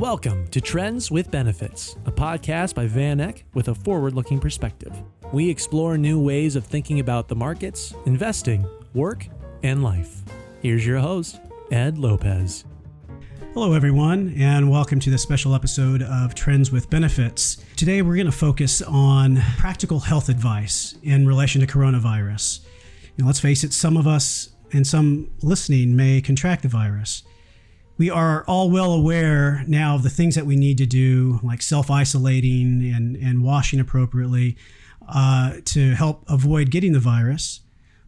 Welcome to Trends with Benefits, a podcast by Van Eck with a forward-looking perspective. We explore new ways of thinking about the markets, investing, work, and life. Here's your host, Ed Lopez. Hello, everyone, and welcome to this special episode of Trends with Benefits. Today, we're going to focus on practical health advice in relation to coronavirus. Let's face it, some of us and some listening may contract the virus. We are all well aware now of the things that we need to do, like self-isolating and washing appropriately to help avoid getting the virus.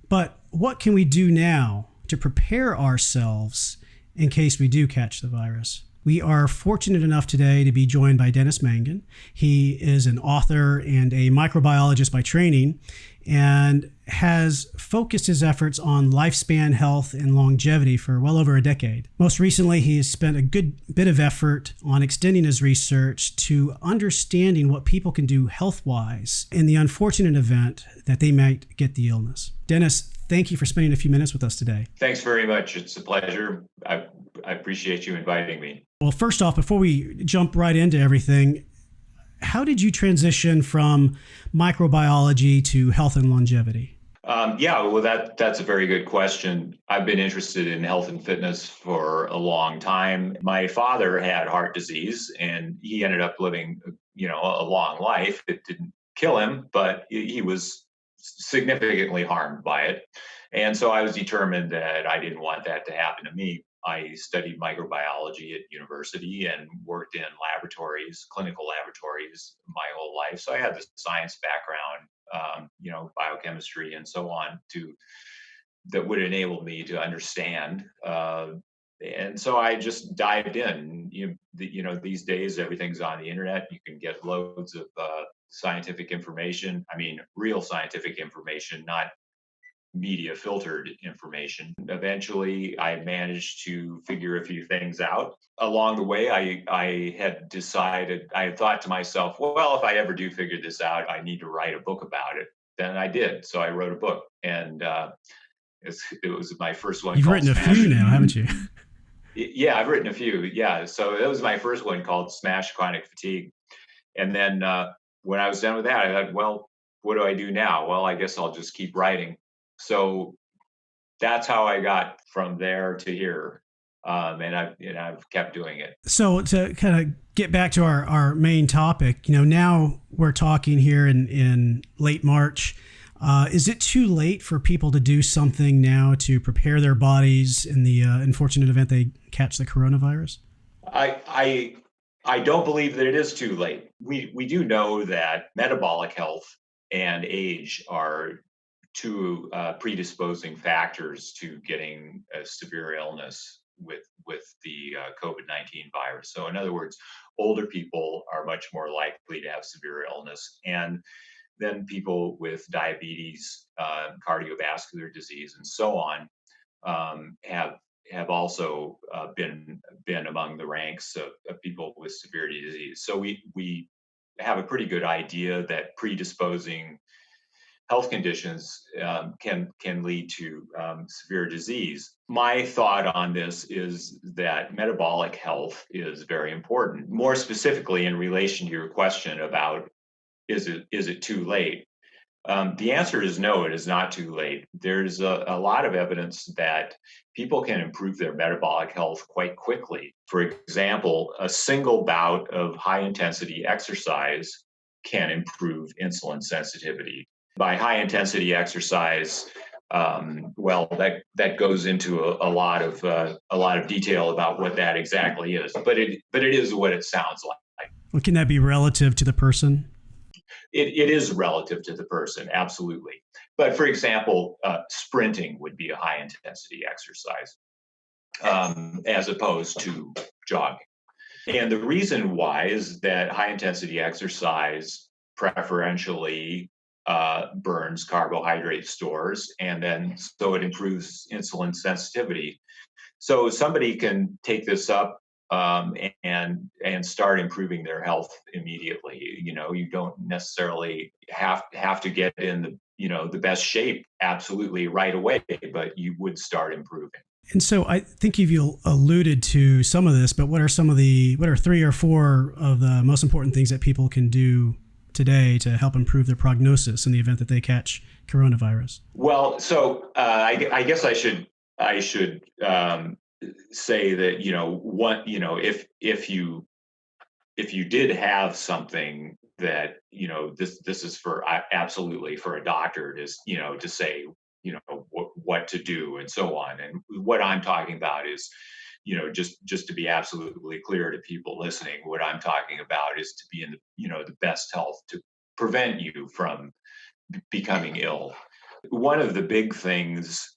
But what can we do now to prepare ourselves in case we do catch the virus? We are fortunate enough today to be joined by Dennis Mangan. He is an author and a microbiologist by training and has focused his efforts on lifespan health and longevity for well over a decade. Most recently, he has spent a good bit of effort on extending his research to understanding what people can do health-wise in the unfortunate event that they might get the illness. Dennis, thank you for spending a few minutes with us today. Thanks very much. It's a pleasure. I appreciate you inviting me. Well, first off, before we jump right into everything, how did you transition from microbiology to health and longevity? That's a very good question. I've been interested in health and fitness for a long time. My father had heart disease, and he ended up living, a long life. It didn't kill him, but he was significantly harmed by it. And so I was determined that I didn't want that to happen to me. I studied microbiology at university and worked in laboratories, clinical laboratories, my whole life. So I had the science background, biochemistry and so on, that would enable me to understand. And so I just dived in. These days everything's on the internet. You can get loads of scientific information. I mean, real scientific information, not media filtered information. Eventually, I managed to figure a few things out. Along the way, I had thought to myself, well, if I ever do figure this out, I need to write a book about it. Then I did. So I wrote a book, and it was my first one. You've written a few now, haven't you? Yeah, I've written a few. Yeah. So that was my first one, called Smash Chronic Fatigue. And then when I was done with that, I thought, well, what do I do now? Well, I guess I'll just keep writing. So that's how I got from there to here, and I've kept doing it. So to kind of get back to our main topic, now we're talking here in late March. Is it too late for people to do something now to prepare their bodies in the unfortunate event they catch the coronavirus? I don't believe that it is too late. We do know that metabolic health and age are two predisposing factors to getting a severe illness with the COVID-19 virus. So in other words, older people are much more likely to have severe illness, and then people with diabetes, cardiovascular disease, and so on have also been among the ranks of people with severe disease. So we have a pretty good idea that predisposing health conditions can lead to severe disease. My thought on this is that metabolic health is very important. More specifically, in relation to your question about is it too late? The answer is no, it is not too late. There's a lot of evidence that people can improve their metabolic health quite quickly. For example, a single bout of high-intensity exercise can improve insulin sensitivity. By high-intensity exercise, that goes into a lot of detail about what that exactly is. But it is what it sounds like. Well, can that be relative to the person? It is relative to the person, absolutely. But for example, sprinting would be a high-intensity exercise as opposed to jogging. And the reason why is that high-intensity exercise preferentially burns carbohydrate stores, and then so it improves insulin sensitivity. So somebody can take this up and start improving their health immediately. You don't necessarily have to get in the best shape absolutely right away, but you would start improving. And so I think you alluded to some of this, but what are 3 or 4 of the most important things that people can do today to help improve their prognosis in the event that they catch coronavirus? Well, so I guess I should say that if you did have something that this is for absolutely for a doctor to say what to do and so on. And what I'm talking about is just to be absolutely clear to people listening, what I'm talking about is to be in the best health to prevent you from becoming ill. One of the big things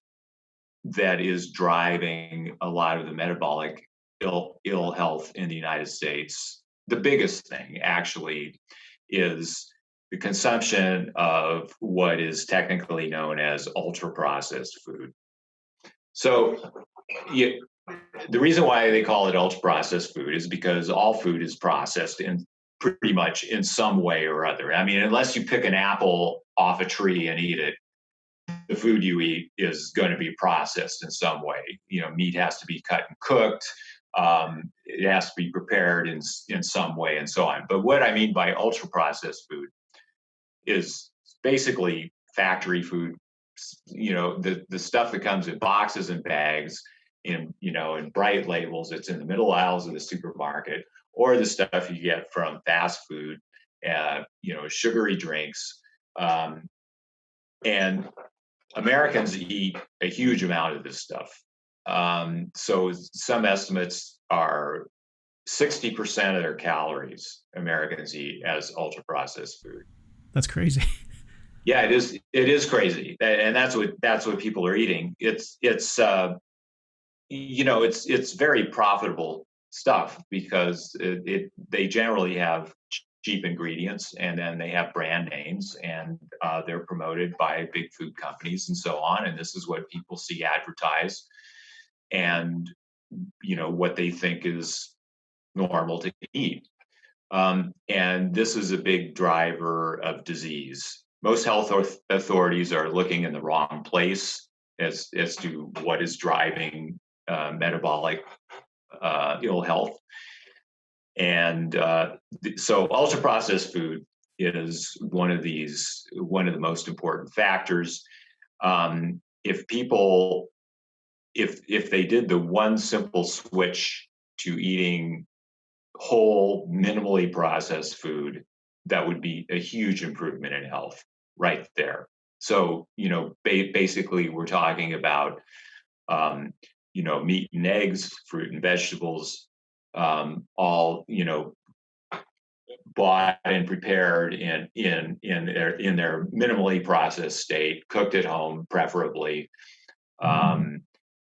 that is driving a lot of the metabolic ill health in the United States, the biggest thing actually is the consumption of what is technically known as ultra processed food. So, the reason why they call it ultra processed food is because all food is processed in pretty much in some way or other. I mean, unless you pick an apple off a tree and eat it, the food you eat is going to be processed in some way. Meat has to be cut and cooked. It has to be prepared in some way and so on. But what I mean by ultra processed food is basically factory food. The stuff that comes in boxes and bags in bright labels. It's in the middle aisles of the supermarket, or the stuff you get from fast food, sugary drinks, and Americans eat a huge amount of this stuff. So some estimates are 60% of their calories Americans eat as ultra processed food. That's crazy. Yeah, it is. It is crazy, and that's what people are eating. It's very profitable stuff because they generally have cheap ingredients, and then they have brand names, and they're promoted by big food companies and so on. And this is what people see advertised, and what they think is normal to eat. And this is a big driver of disease. Most health authorities are looking in the wrong place as to what is driving metabolic ill health. And so ultra processed food is one of the most important factors. If people, if they did the one simple switch to eating whole, minimally processed food, that would be a huge improvement in health right there. So, basically, we're talking about, meat and eggs, fruit and vegetables, all, bought and prepared in their minimally processed state, cooked at home, preferably.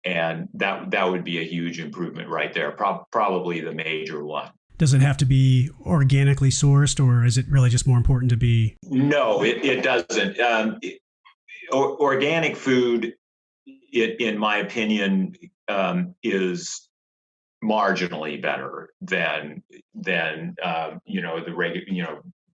And that would be a huge improvement right there, probably the major one. Does it have to be organically sourced, or is it really just more important to be? No, it doesn't. Organic food, in my opinion, is marginally better than the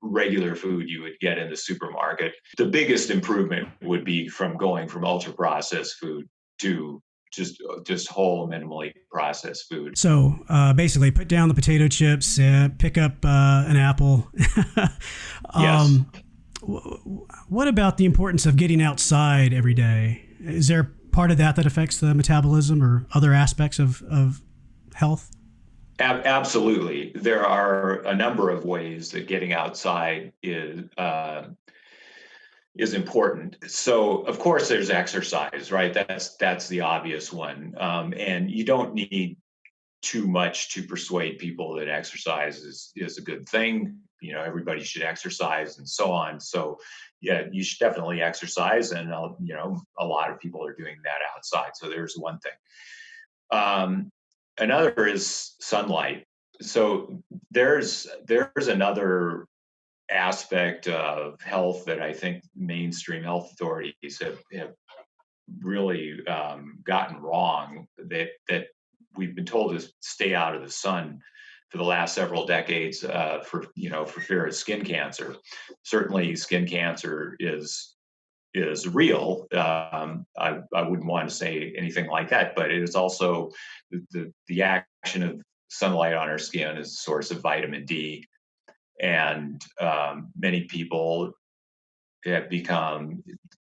regular food you would get in the supermarket. The biggest improvement would be from going from ultra processed food to just whole, minimally processed food. So basically, put down the potato chips, pick up an apple. Yes. What about the importance of getting outside every day? Is there part of that affects the metabolism or other aspects of health? Absolutely. There are a number of ways that getting outside is important. So, of course, there's exercise, right? That's the obvious one, and you don't need too much to persuade people that exercise is a good thing. Everybody should exercise and so on. So, yeah, you should definitely exercise, and a lot of people are doing that outside. So there's one thing. Another is sunlight. So there's another aspect of health that I think mainstream health authorities have really gotten wrong, that we've been told to stay out of the sun for the last several decades for fear of skin cancer. Certainly, skin cancer is is real. I wouldn't want to say anything like that, but it is also the action of sunlight on our skin is a source of vitamin D, and many people have become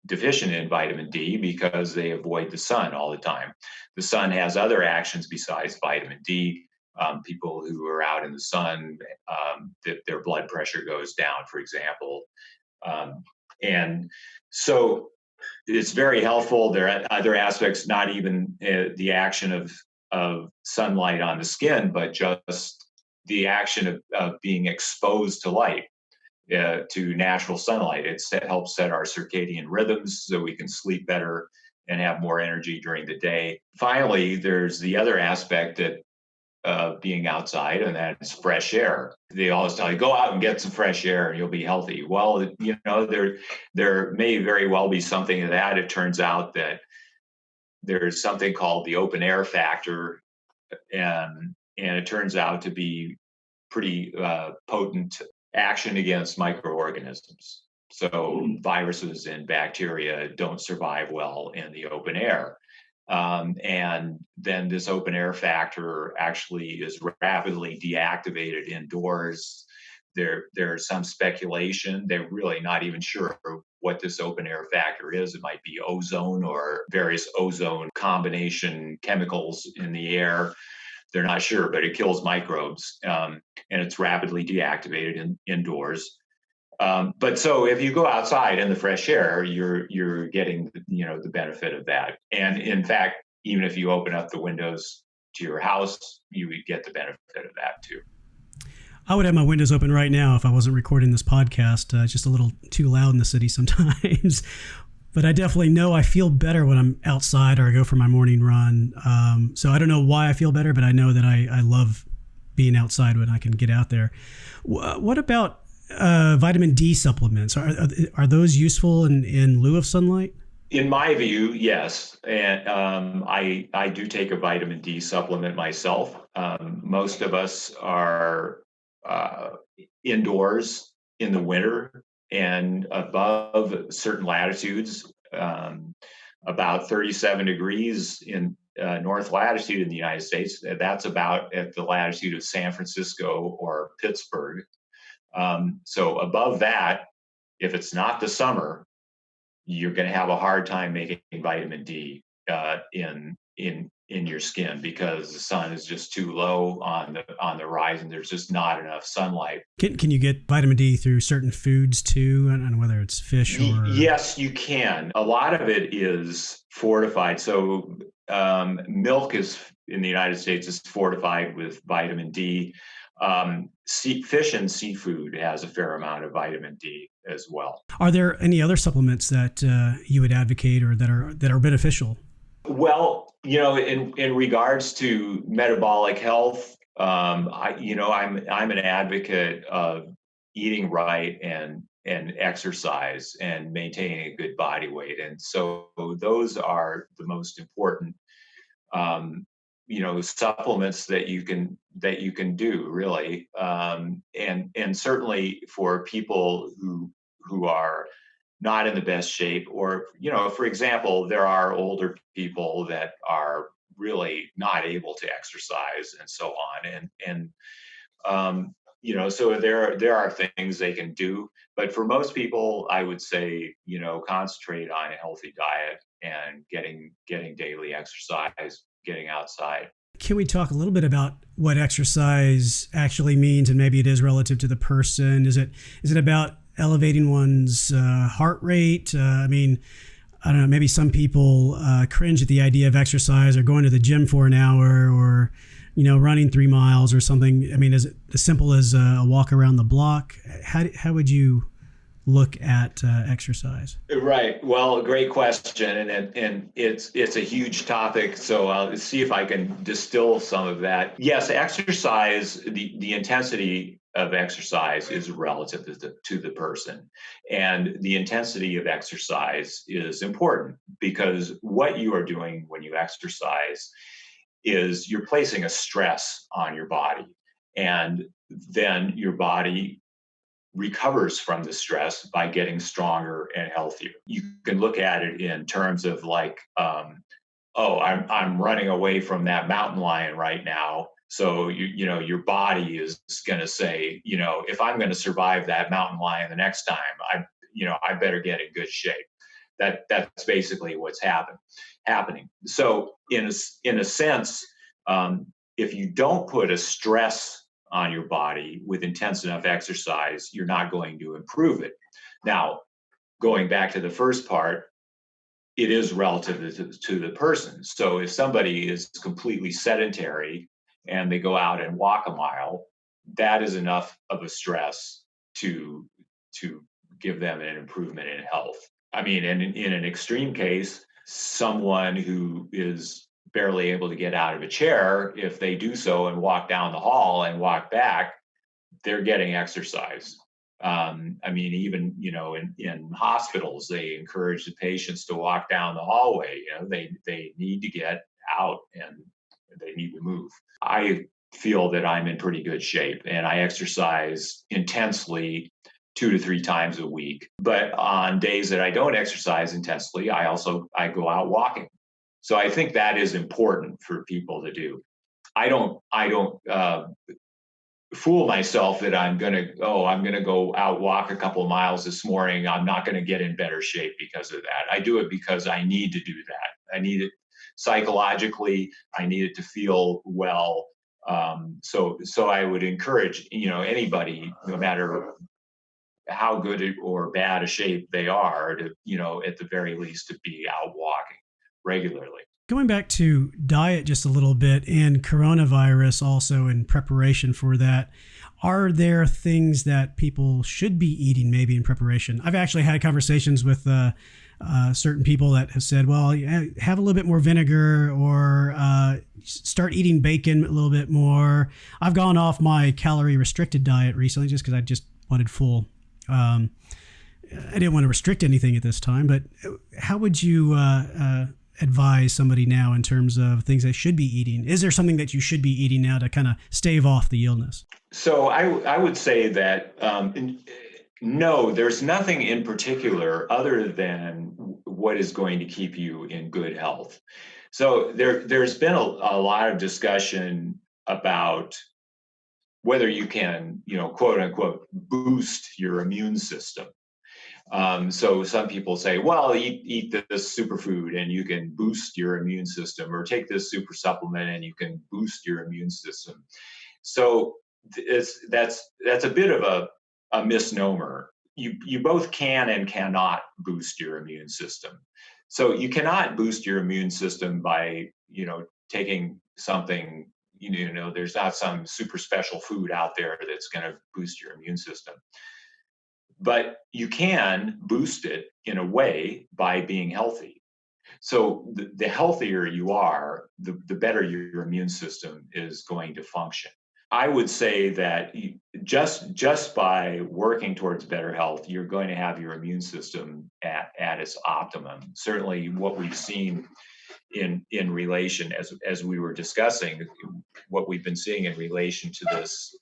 deficient in vitamin D because they avoid the sun all the time. The sun has other actions besides vitamin D. People who are out in the sun, their blood pressure goes down, for example. And so it's very helpful. There are other aspects, not even the action of sunlight on the skin, but just the action of being exposed to light, to natural sunlight. It helps set our circadian rhythms so we can sleep better and have more energy during the day. Finally, there's the other aspect that being outside, and that's fresh air. They always tell you, go out and get some fresh air and you'll be healthy. Well, there may very well be something to that. It turns out that there's something called the open air factor, and it turns out to be pretty potent action against microorganisms. So viruses and bacteria don't survive well in the open air. And then this open air factor actually is rapidly deactivated indoors. There's some speculation. They're really not even sure what this open air factor is. It might be ozone or various ozone combination chemicals in the air. They're not sure, but it kills microbes, and it's rapidly deactivated indoors. But so if you go outside in the fresh air, you're getting the benefit of that. And in fact, even if you open up the windows to your house, you would get the benefit of that too. I would have my windows open right now if I wasn't recording this podcast. It's just a little too loud in the city sometimes. But I definitely know I feel better when I'm outside or I go for my morning run. So I don't know why I feel better, but I know that I love being outside when I can get out there. What about vitamin D supplements? Are those useful in lieu of sunlight? In my view, yes. And I do take a vitamin D supplement myself. Most of us are indoors in the winter and above certain latitudes, about 37 degrees in north latitude in the United States. That's about at the latitude of San Francisco or Pittsburgh. So above that, if it's not the summer, you're going to have a hard time making vitamin D in your skin because the sun is just too low on the horizon. There's just not enough sunlight. Can you get vitamin D through certain foods too, and whether it's fish or? Yes, you can. A lot of it is fortified. So milk is in the United States is fortified with vitamin D. Fish and seafood has a fair amount of vitamin D as well. Are there any other supplements that you would advocate or that are beneficial? Well, in regards to metabolic health, I'm an advocate of eating right and exercise and maintaining a good body weight, and so those are the most important supplements that you can do really, and certainly for people who are not in the best shape, or for example, there are older people that are really not able to exercise and so on, and so there are things they can do, but for most people, I would say concentrate on a healthy diet and getting daily exercise, getting outside. Can we talk a little bit about what exercise actually means, and maybe it is relative to the person? Is it about elevating one's heart rate? I don't know, maybe some people cringe at the idea of exercise or going to the gym for an hour or, running 3 miles or something. Is it as simple as a walk around the block? How would you look at exercise? Right. Well, great question. And it's a huge topic. So I'll see if I can distill some of that. Yes, exercise, the intensity of exercise is relative to the person. And the intensity of exercise is important because what you are doing when you exercise is you're placing a stress on your body. And then your body recovers from the stress by getting stronger and healthier. You can look at it in terms of like, oh, I'm running away from that mountain lion right now. So your body is going to say, if I'm going to survive that mountain lion the next time, I better get in good shape. That's basically what's happening. So in a sense, if you don't put a stress on your body with intense enough exercise, you're not going to improve it. Now, going back to the first part, it is relative to the person. So if somebody is completely sedentary and they go out and walk a mile, that is enough of a stress to give them an improvement in health. I mean, in an extreme case, someone who is barely able to get out of a chair, if they do so and walk down the hall and walk back, they're getting exercise. I mean, even in hospitals, they encourage the patients to walk down the hallway. They need to get out and they need to move. I feel that I'm in pretty good shape, and I exercise intensely 2 to 3 times a week. But on days that I don't exercise intensely, I go out walking. So I think that is important for people to do. I don't fool myself that I'm going to go out walk a couple of miles this morning. I'm not going to get in better shape because of that. I do it because I need to do that. I need it psychologically. I need it to feel well. So I would encourage, anybody, no matter how good or bad a shape they are, to, at the very least, to be out walking regularly. Going back to diet just a little bit and coronavirus also in preparation for that, are there things that people should be eating maybe in preparation? I've actually had conversations with certain people that have said, well, have a little bit more vinegar or start eating bacon a little bit more. I've gone off my calorie restricted diet recently just because I just wanted full. I didn't want to restrict anything at this time, but how would you advise somebody now in terms of things they should be eating? Is there something that you should be eating now to kind of stave off the illness? So I would say that no, there's nothing in particular other than what is going to keep you in good health. So there's been a lot of discussion about whether you can, quote unquote, boost your immune system. So some people say, well, eat this superfood and you can boost your immune system, or take this super supplement and you can boost your immune system. So that's a bit of a misnomer. You both can and cannot boost your immune system. So you cannot boost your immune system by, taking something, there's not some super special food out there that's going to boost your immune system. But you can boost it in a way by being healthy. So the healthier you are, the better your immune system is going to function. I would say that just by working towards better health, you're going to have your immune system at its optimum. Certainly what we've seen in relation, as we were discussing, what we've been seeing in relation to this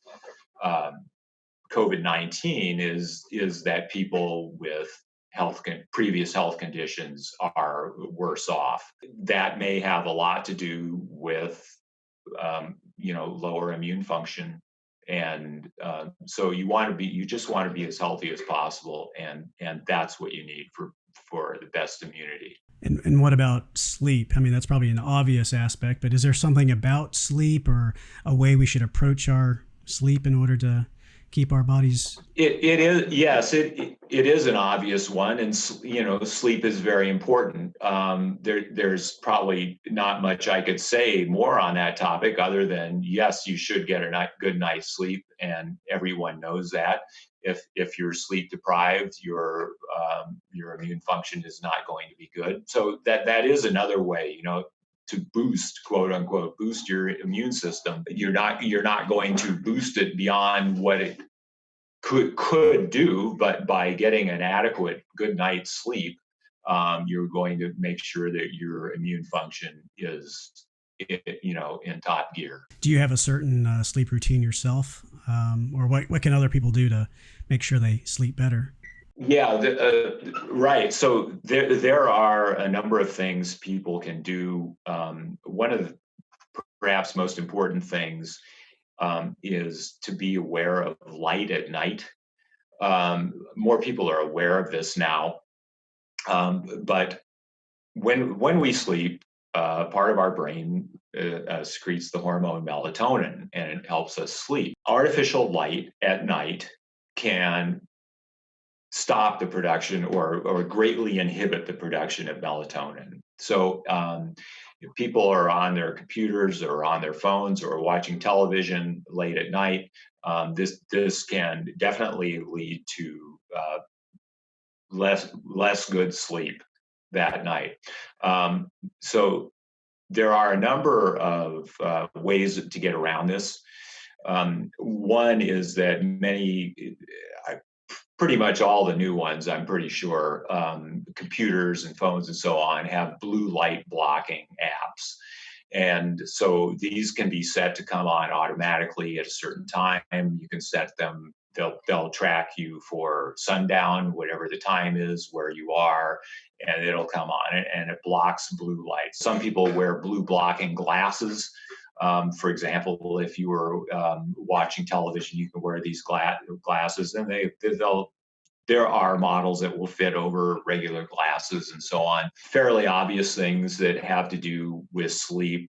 COVID-19 is that people with previous health conditions are worse off. That may have a lot to do with lower immune function, and so you just want to be as healthy as possible, and that's what you need for the best immunity. And what about sleep? I mean, that's probably an obvious aspect, but is there something about sleep or a way we should approach our sleep in order to keep our bodies? It is, yes, it is an obvious one, and sleep is very important. There's probably not much I could say more on that topic other than, yes, you should get a good night's sleep, and everyone knows that. If you're sleep deprived, your immune function is not going to be good. So that is another way, to boost, quote unquote, boost your immune system. You're not going to boost it beyond what it could do, but by getting an adequate good night's sleep, you're going to make sure that your immune function is in top gear. Do you have a certain sleep routine yourself? or what can other people do to make sure they sleep better? Yeah, right. So there are a number of things people can do. One of the perhaps most important things is to be aware of light at night. More people are aware of this now, but when we sleep, part of our brain secretes the hormone melatonin, and it helps us sleep. Artificial light at night can stop the production or greatly inhibit the production of melatonin. So if people are on their computers or on their phones or watching television late at night, this can definitely lead to less good sleep that night. So there are a number of ways to get around this. One is that pretty much all the new ones, I'm pretty sure, computers and phones and so on, have blue light blocking apps. And so these can be set to come on automatically at a certain time. You can set them, they'll track you for sundown, whatever the time is, where you are, and it'll come on and it blocks blue light. Some people wear blue blocking glasses. For example, if you were watching television, you can wear these glasses, and there are models that will fit over regular glasses and so on. Fairly obvious things that have to do with sleep.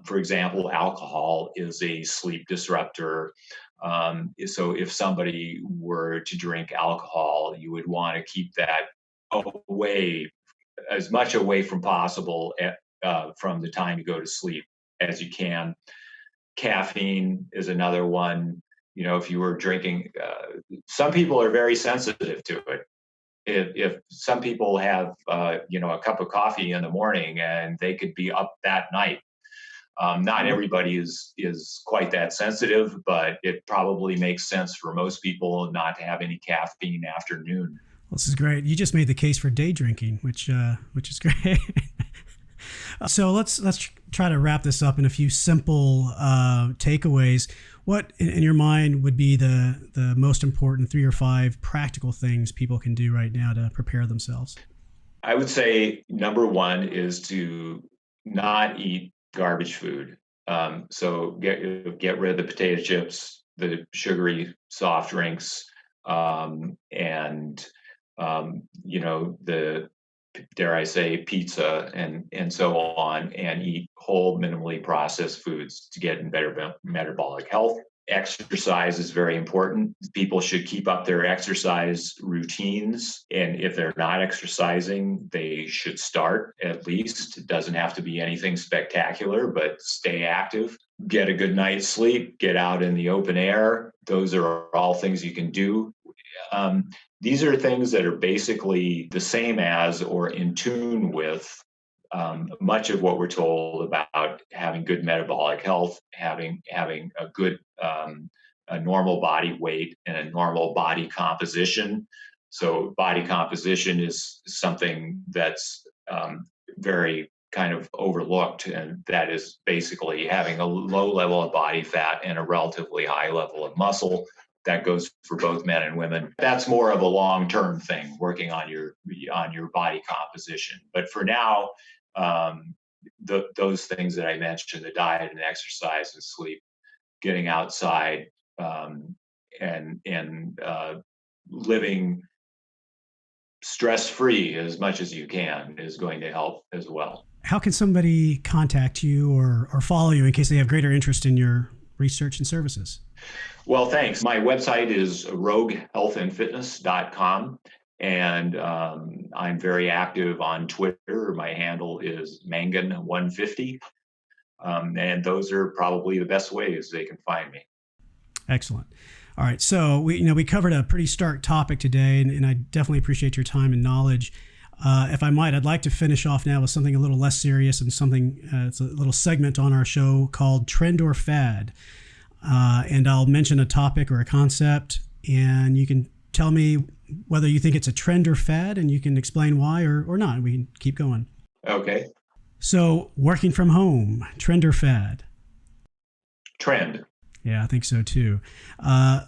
For example, alcohol is a sleep disruptor. So if somebody were to drink alcohol, you would want to keep that away, as much away from possible from the time you go to sleep as you can. Caffeine is another one. If you were drinking, some people are very sensitive to it. If some people have, a cup of coffee in the morning and they could be up that night. Not everybody is quite that sensitive, but it probably makes sense for most people not to have any caffeine after noon. Well, this is great. You just made the case for day drinking, which is great. So let's try to wrap this up in a few simple takeaways. What, in your mind, would be the most important 3 or 5 practical things people can do right now to prepare themselves? I would say number one is to not eat garbage food. So get rid of the potato chips, the sugary soft drinks, and the, dare I say, pizza and so on, and eat whole, minimally processed foods to get in better metabolic health. Exercise is very important. People should keep up their exercise routines. And if they're not exercising, they should start at least. It doesn't have to be anything spectacular, but stay active. Get a good night's sleep. Get out in the open air. Those are all things you can do. These are things that are basically the same as or in tune with much of what we're told about having good metabolic health, having a good a normal body weight and a normal body composition. So body composition is something that's very kind of overlooked, and that is basically having a low level of body fat and a relatively high level of muscle. That goes for both men and women. That's more of a long-term thing, working on your body composition. But for now, those things that I mentioned, the diet and exercise and sleep, getting outside, and living stress-free as much as you can is going to help as well. How can somebody contact you or follow you in case they have greater interest in your research and services? Well, thanks. My website is roguehealthandfitness.com, and I'm very active on Twitter. My handle is Mangan150, and those are probably the best ways they can find me. Excellent. All right, so we covered a pretty stark topic today, and I definitely appreciate your time and knowledge. If I might, I'd like to finish off now with something a little less serious and something, it's a little segment on our show called Trend or Fad. And I'll mention a topic or a concept, and you can tell me whether you think it's a trend or fad, and you can explain why or not. We can keep going. Okay. So, working from home, trend or fad? Trend. Yeah, I think so too. A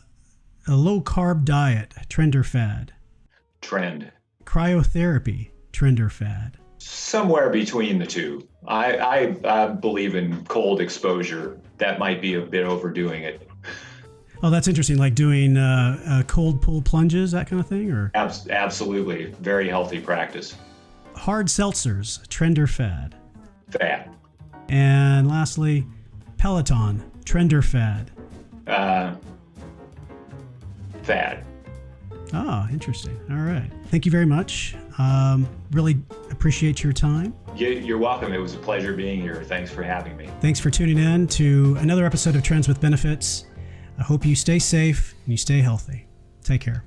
low-carb diet, trend or fad? Trend. Cryotherapy, trend or fad? Somewhere between the two. I believe in cold exposure. That might be a bit overdoing it. Oh, that's interesting. Like doing cold pool plunges, that kind of thing, or Absolutely, very healthy practice. hard seltzers, trend or fad? Fad. And lastly, Peloton, trend or fad? Fad. Oh, interesting. All right. Thank you very much. Really appreciate your time. You're welcome. It was a pleasure being here. Thanks for having me. Thanks for tuning in to another episode of Trends with Benefits. I hope you stay safe and you stay healthy. Take care.